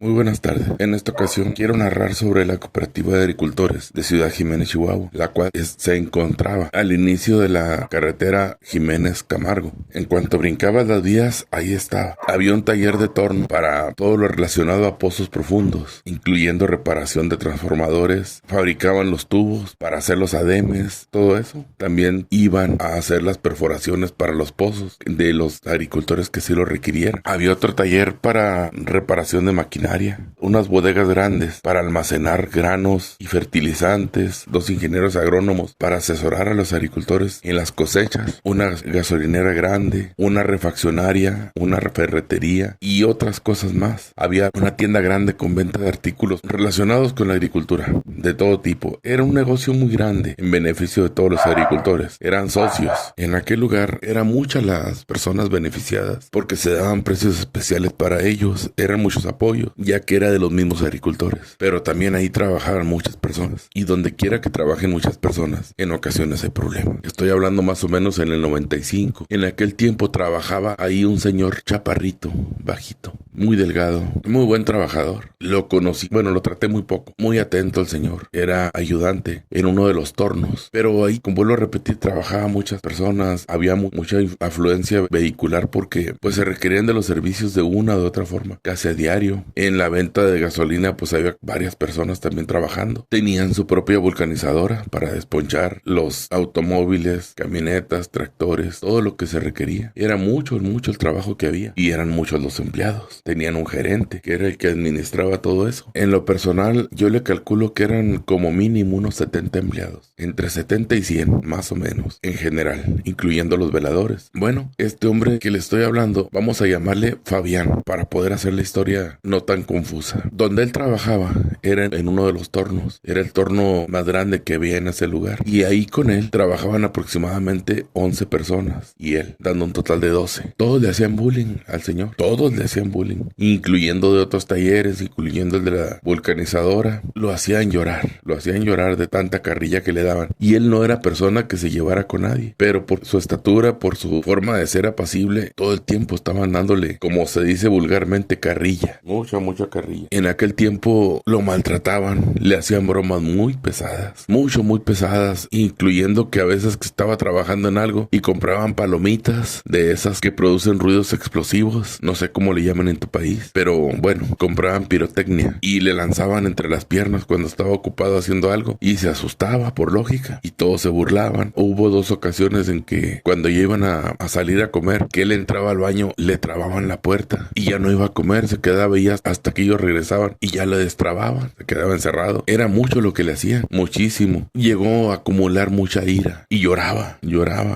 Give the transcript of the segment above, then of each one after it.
Muy buenas tardes. En esta ocasión quiero narrar sobre la cooperativa de agricultores de Ciudad Jiménez, Chihuahua, la cual se encontraba al inicio de la carretera Jiménez-Camargo. En cuanto brincabas las vías, ahí estaba. Había un taller de torno para todo lo relacionado a pozos profundos, incluyendo reparación de transformadores, fabricaban los tubos para hacer los ademes, todo eso. También iban a hacer las perforaciones para los pozos de los agricultores que sí lo requirieran. Había otro taller para reparación de maquinaria, unas bodegas grandes para almacenar granos y fertilizantes, dos ingenieros agrónomos para asesorar a los agricultores en las cosechas, una gasolinera grande, una refaccionaria, una ferretería y otras cosas más. Había una tienda grande con venta de artículos relacionados con la agricultura de todo tipo. Era un negocio muy grande en beneficio de todos los agricultores. Eran socios. En aquel lugar eran muchas las personas beneficiadas porque se daban precios especiales para ellos. Eran muchos apoyos, ya que era de los mismos agricultores. Pero también ahí trabajaban muchas personas. Y donde quiera que trabajen muchas personas, en ocasiones hay problemas. Estoy hablando más o menos en el 95. En aquel tiempo trabajaba ahí un señor chaparrito, bajito, muy delgado, muy buen trabajador. Lo conocí, bueno, lo traté muy poco. Muy atento el señor. Era ayudante en uno de los tornos. Pero ahí, como vuelvo a repetir, trabajaba muchas personas. Había mucha afluencia vehicular porque pues se requerían de los servicios de una u otra forma, casi a diario. En la venta de gasolina pues había varias personas también trabajando. Tenían su propia vulcanizadora para desponchar los automóviles, camionetas, tractores, todo lo que se requería. Era mucho el trabajo que había y eran muchos los empleados. Tenían un gerente que era el que administraba todo eso. En lo personal yo le calculo que eran como mínimo unos 70 empleados, entre 70 y 100 más o menos en general, incluyendo los veladores. Bueno, este hombre que le estoy hablando, vamos a llamarle Fabián para poder hacer la historia no tan confusa. Donde él trabajaba era en uno de los tornos. Era el torno más grande que había en ese lugar. Y ahí con él trabajaban aproximadamente 11 personas. Y él, dando un total de 12. Todos le hacían bullying al señor. Todos le hacían bullying. Incluyendo de otros talleres, incluyendo el de la vulcanizadora. Lo hacían llorar. Lo hacían llorar de tanta carrilla que le daban. Y él no era persona que se llevara con nadie. Pero por su estatura, por su forma de ser apacible, todo el tiempo estaban dándole, como se dice vulgarmente, carrilla. Mucha carrilla. En aquel tiempo lo maltrataban, le hacían bromas muy pesadas, muy pesadas, incluyendo que a veces que estaba trabajando en algo y compraban palomitas de esas que producen ruidos explosivos, no sé cómo le llaman en tu país, pero bueno, compraban pirotecnia y le lanzaban entre las piernas cuando estaba ocupado haciendo algo y se asustaba por lógica y todos se burlaban. Hubo 2 ocasiones en que cuando ya iban a salir a comer, que él entraba al baño, le trababan la puerta y ya no iba a comer, se quedaba ahí hasta que ellos regresaban y ya lo destrababan, se quedaba encerrado. Era mucho lo que le hacían, muchísimo. Llegó a acumular mucha ira y lloraba.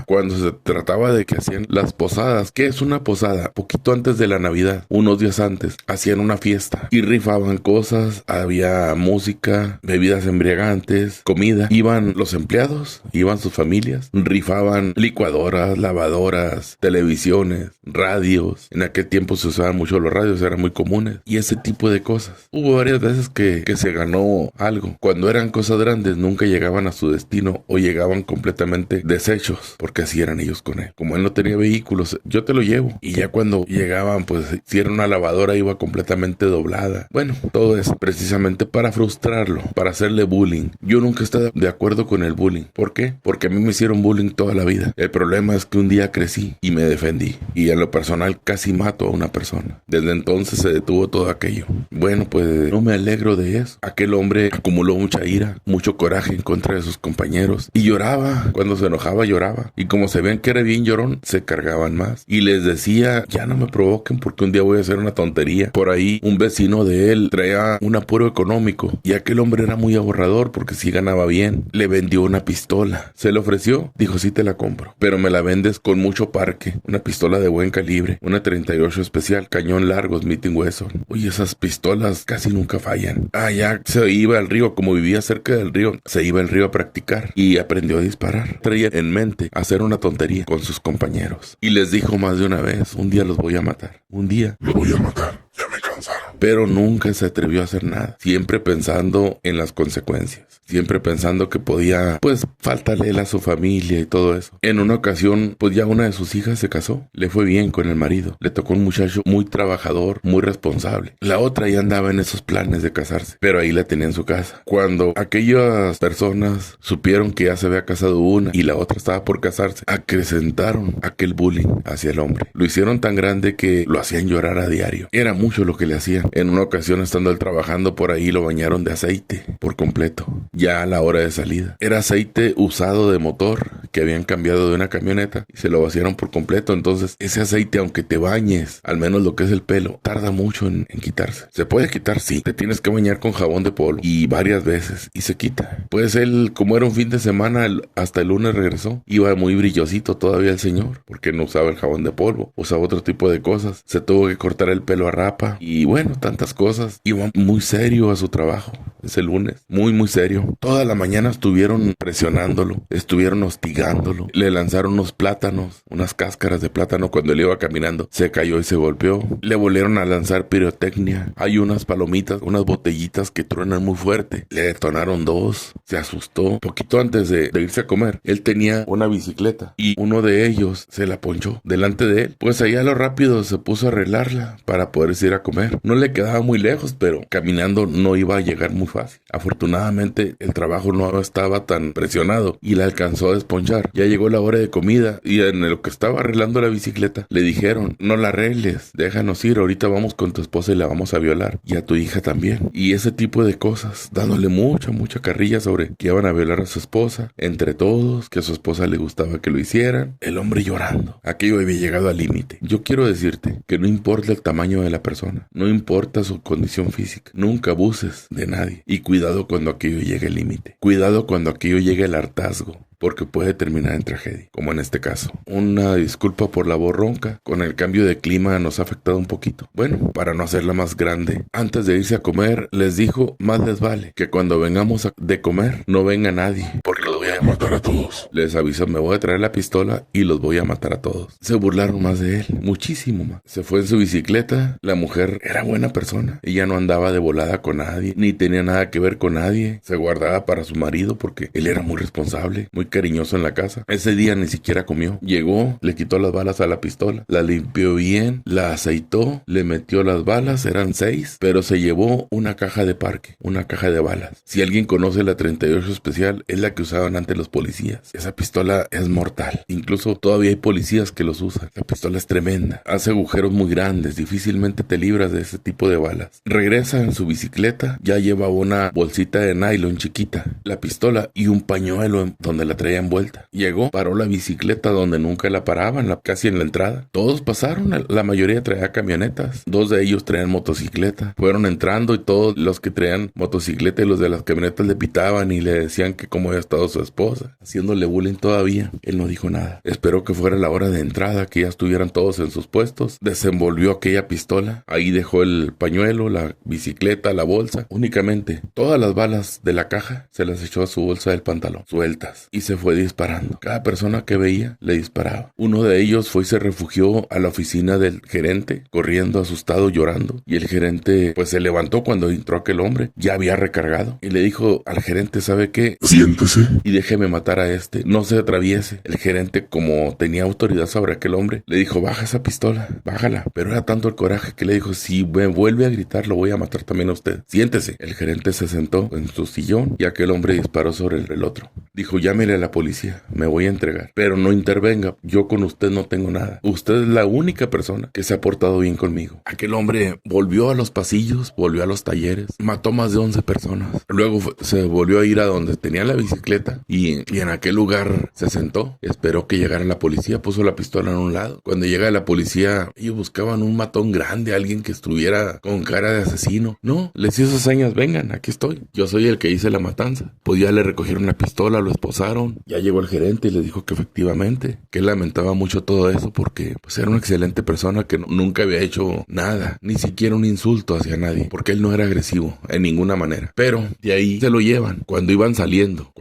Cuando se trataba de que hacían las posadas. ¿Qué es una posada? Poquito antes de la Navidad, unos días antes, hacían una fiesta y rifaban cosas, había música, bebidas embriagantes, comida. Iban los empleados, iban sus familias, rifaban licuadoras, lavadoras, televisiones, radios. En aquel tiempo se usaban mucho los radios, eran muy comunes. Y ese tipo de cosas. Hubo varias veces que se ganó algo. Cuando eran cosas grandes nunca llegaban a su destino o llegaban completamente deshechos, porque así eran ellos con él. Como él no tenía vehículos, yo te lo llevo. Y ya cuando llegaban, pues si era una lavadora iba completamente doblada. Bueno, todo eso precisamente para frustrarlo, para hacerle bullying. Yo nunca estaba de acuerdo con el bullying. ¿Por qué? Porque a mí me hicieron bullying toda la vida. El problema es que un día crecí y me defendí. Y en lo personal casi mato a una persona. Desde entonces se detuvo todo aquello. Bueno, pues no me alegro de eso. Aquel hombre acumuló mucha ira, mucho coraje en contra de sus compañeros y lloraba. Cuando se enojaba lloraba. Y como se ven que era bien llorón, se cargaban más. Y les decía, ya no me provoquen porque un día voy a hacer una tontería. Por ahí un vecino de él traía un apuro económico y aquel hombre era muy ahorrador porque sí ganaba bien. Le vendió una pistola. Se le ofreció, dijo, sí te la compro, pero me la vendes con mucho parque. Una pistola de buen calibre, una 38 especial, cañón largo, Smith & Wesson. Oye, esas pistolas casi nunca fallan. Ya se iba al río, como vivía cerca del río, se iba al río a practicar y aprendió a disparar. Traía en mente hacer una tontería con sus compañeros y les dijo más de una vez, un día los voy a matar, un día Lo voy a matar, ya me cansaron. pero nunca se atrevió a hacer nada, siempre pensando en las consecuencias, siempre pensando que podía, pues, faltarle a su familia y todo eso. En una ocasión, pues ya una de sus hijas se casó, le fue bien con el marido, le tocó un muchacho muy trabajador, muy responsable. La otra ya andaba en esos planes de casarse, pero ahí la tenía en su casa. Cuando aquellas personas supieron que ya se había casado una y la otra estaba por casarse, acrecentaron aquel bullying hacia el hombre. Lo hicieron tan grande que lo hacían llorar a diario. Era mucho lo que le hacían. En una ocasión, estando él trabajando por ahí, lo bañaron de aceite por completo, ya a la hora de salida. Era aceite usado de motor que habían cambiado de una camioneta y se lo vaciaron por completo. Entonces ese aceite, aunque te bañes, al menos lo que es el pelo, tarda mucho en quitarse. Se puede quitar, sí, te tienes que bañar con jabón de polvo y varias veces y se quita. Pues él, como era un fin de semana, hasta el lunes regresó, iba muy brillosito todavía el señor, porque no usaba el jabón de polvo, usaba otro tipo de cosas. Se tuvo que cortar el pelo a rapa y bueno, tantas cosas. Iba muy serio a su trabajo ese lunes, muy serio. Toda la mañana estuvieron presionándolo, estuvieron hostigándolo, le lanzaron unos plátanos, unas cáscaras de plátano. Cuando él iba caminando se cayó y se golpeó. Le volvieron a lanzar pirotecnia. Hay unas palomitas, unas botellitas que truenan muy fuerte. Le detonaron dos, se asustó. Poquito antes de irse a comer, él tenía una bicicleta y uno de ellos se la ponchó delante de él. Pues allá a lo rápido se puso a arreglarla para poder ir a comer. No le quedaba muy lejos, pero caminando no iba a llegar muy fácil. Afortunadamente el trabajo no estaba tan presionado y la alcanzó a desponchar. Ya llegó la hora de comida y en lo que estaba arreglando la bicicleta le dijeron: no la arregles, déjanos ir, ahorita vamos con tu esposa y la vamos a violar, y a tu hija también. Y ese tipo de cosas, dándole mucha carrilla sobre que iban a violar a su esposa, entre todos, que a su esposa le gustaba que lo hicieran. El hombre llorando. Aquello había llegado al límite. Yo quiero decirte que no importa el tamaño de la persona, no importa su condición física, nunca abuses de nadie. Y cuidado cuando aquello llegue al límite. Cuidado cuando aquello llegue al hartazgo, porque puede terminar en tragedia, como en este caso. Una disculpa por la voz ronca, con el cambio de clima nos ha afectado un poquito. Bueno, para no hacerla más grande, antes de irse a comer, les dijo: más les vale que cuando vengamos de comer, no venga nadie, porque los voy a matar a todos. Les avisó: me voy a traer la pistola y los voy a matar a todos. Se burlaron más de él, muchísimo más. Se fue en su bicicleta. La mujer era buena persona, ella no andaba de volada con nadie, ni tenía nada que ver con nadie. Se guardaba para su marido porque él era muy responsable, muy cariñoso en la casa. Ese día ni siquiera comió. Llegó, le quitó las balas a la pistola, la limpió bien, la aceitó, le metió las balas, eran 6, pero se llevó una caja de parque, una caja de balas. Si alguien conoce la 38 especial, es la que usaban antes los policías. Esa pistola es mortal. Incluso todavía hay policías que los usan. La pistola es tremenda. Hace agujeros muy grandes. Difícilmente te libras de ese tipo de balas. Regresa en su bicicleta. Ya lleva una bolsita de nylon chiquita, la pistola y un pañuelo donde la traía envuelta. Llegó, paró la bicicleta donde nunca la paraban, casi en la entrada. Todos pasaron. La mayoría traía camionetas. 2 de ellos traían motocicleta. Fueron entrando y todos los que traían motocicleta y los de las camionetas le pitaban y le decían que cómo había estado su esposa, haciéndole bullying todavía. Él no dijo nada. Esperó que fuera la hora de entrada, que ya estuvieran todos en sus puestos. Desenvolvió aquella pistola. Ahí dejó el pañuelo, la bicicleta, la bolsa. Únicamente todas las balas de la caja se las echó a su bolsa del pantalón, sueltas, y se fue disparando. Cada persona que veía le disparaba. Uno de ellos fue y se refugió a la oficina del gerente, corriendo, asustado, llorando. Y el gerente pues se levantó cuando entró aquel hombre. Ya había recargado. Y le dijo al gerente: ¿sabe qué? Siéntese y déjeme matar a este. No se atraviese. El gerente, como tenía autoridad sobre aquel hombre, le dijo: baja esa pistola, bájala. Pero era tanto el coraje que le dijo: si me vuelve a gritar, lo voy a matar también a usted. Siéntese. El gerente se sentó en su sillón y aquel hombre disparó sobre el otro. Dijo: llámele a la policía, me voy a entregar, pero no intervenga, yo con usted no tengo nada. Usted es la única persona que se ha portado bien conmigo. Aquel hombre volvió a los pasillos, volvió a los talleres, mató más de 11 personas. Luego se volvió a ir a donde tenía la bicicleta y en aquel lugar se sentó, esperó que llegara la policía, puso la pistola en un lado. Cuando llega la policía, ellos buscaban un matón grande, alguien que estuviera con cara de asesino. No, les hizo señas: vengan, aquí estoy, yo soy el que hice la matanza. Pues ya le recogieron la pistola, lo esposaron fueron. Ya llegó el gerente y le dijo que efectivamente, que él lamentaba mucho todo eso porque pues era una excelente persona que nunca había hecho nada, ni siquiera un insulto hacia nadie, porque él no era agresivo en ninguna manera. Pero de ahí se lo llevan. Cuando iban saliendo,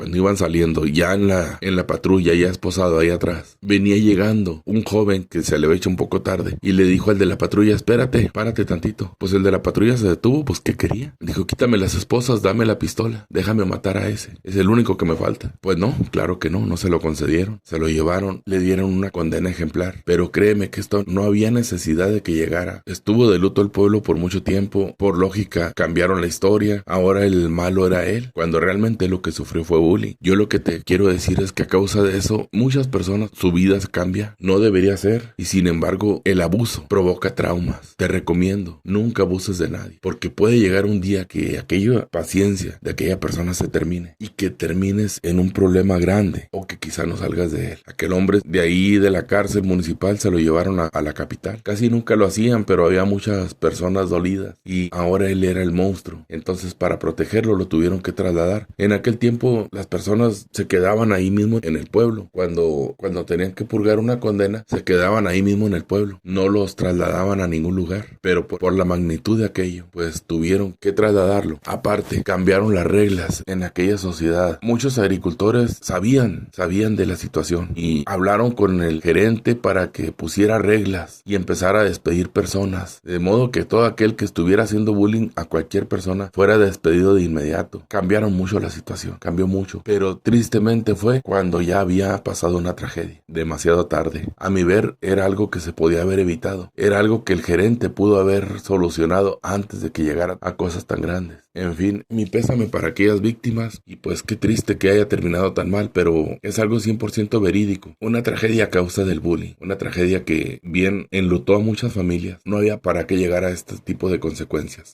ya en la patrulla, ya esposado ahí atrás, venía llegando un joven que se le había hecho un poco tarde y le dijo al de la patrulla, espérate, párate tantito. Pues el de la patrulla se detuvo, pues ¿qué quería? Dijo, quítame las esposas, dame la pistola, déjame matar a ese, es el único que me falta. Pues no, claro que no se lo concedieron, se lo llevaron, le dieron una condena ejemplar, pero créeme que esto no había necesidad de que llegara. Estuvo de luto el pueblo por mucho tiempo, por lógica cambiaron la historia, ahora el malo era él, cuando realmente lo que sufrió fue bullying. Yo lo que te quiero decir es que a causa de eso, muchas personas, su vida cambia, no debería ser, y sin embargo, el abuso provoca traumas. Te recomiendo, nunca abuses de nadie, porque puede llegar un día que aquella paciencia de aquella persona se termine, y que termines en un problema grande, o que quizá no salgas de él. Aquel hombre de ahí, de la cárcel municipal, se lo llevaron a la capital. Casi nunca lo hacían, pero había muchas personas dolidas, y ahora él era el monstruo. Entonces, para protegerlo, lo tuvieron que trasladar. En aquel tiempo, las personas se quedaban ahí mismo en el pueblo. Cuando tenían que purgar una condena, se quedaban ahí mismo en el pueblo. No los trasladaban a ningún lugar. Pero por la magnitud de aquello, pues tuvieron que trasladarlo. Aparte, cambiaron las reglas en aquella sociedad. Muchos agricultores sabían de la situación y hablaron con el gerente para que pusiera reglas y empezara a despedir personas. De modo que todo aquel que estuviera haciendo bullying a cualquier persona fuera despedido de inmediato. Cambiaron mucho la situación, cambió mucho. Pero tristemente fue cuando ya había pasado una tragedia. Demasiado tarde. A mi ver, era algo que se podía haber evitado. Era algo que el gerente pudo haber solucionado antes de que llegara a cosas tan grandes. En fin, mi pésame para aquellas víctimas y pues qué triste que haya terminado tan mal, pero es algo 100% verídico. Una tragedia a causa del bullying. Una tragedia que bien enlutó a muchas familias. No había para qué llegar a este tipo de consecuencias.